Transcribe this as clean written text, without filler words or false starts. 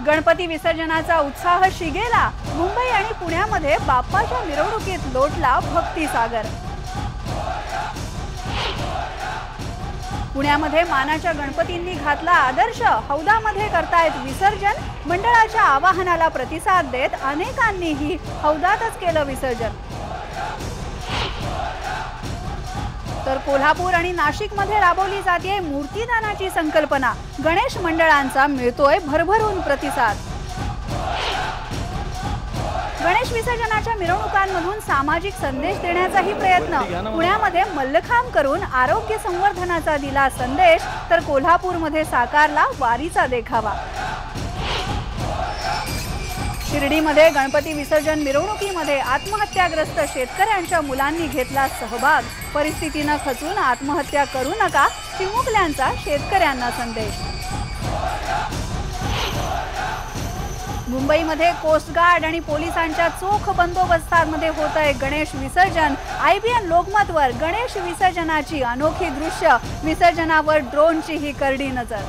गणपती विसर्जनाचा उत्साह शिगेला। मुंबई आणि पुण्यामध्ये बाप्पाच्या मिरवणुकीत लोटला भक्तिसागर। पुण्यामध्ये मानाच्या गणपतींनी घातला आदर्श। हौदामध्ये करतायत विसर्जन। मंडळाच्या आवाहनाला प्रतिसाद देत अनेकांनीही हौदातच केलं विसर्जन। तर कोल्हापूर आणि नाशिकमध्ये राबवली जाते मूर्तीदानाची संकल्पना। गणेश मंडळांचा मिळतोय भरभरून प्रतिसाद। गणेश विसर्जनाच्या मिरवणुकांमधून सामाजिक संदेश देण्याचाही प्रयत्न। पुण्यामध्ये मल्लखांब करून आरोग्य संवर्धनाचा दिला संदेश, तर कोल्हापूरमध्ये साकारला वारीचा देखावा। शिर्डीमध्ये गणपती विसर्जन मिरवणुकीमध्ये आत्महत्याग्रस्त शेतकऱ्यांच्या मुलांनी घेतला सहभाग। परिस्थितीनं खचून आत्महत्या करू नका, चिमुकल्यांचा शेतकऱ्यांना संदेश। मुंबईमध्ये कोस्ट गार्ड आणि पोलिसांच्या चोख बंदोबस्तामध्ये होतंय गणेश विसर्जन। IBN लोकमतवर गणेश विसर्जनाची अनोखी दृश्य, विसर्जनावर ड्रोनची ही करडी नजर।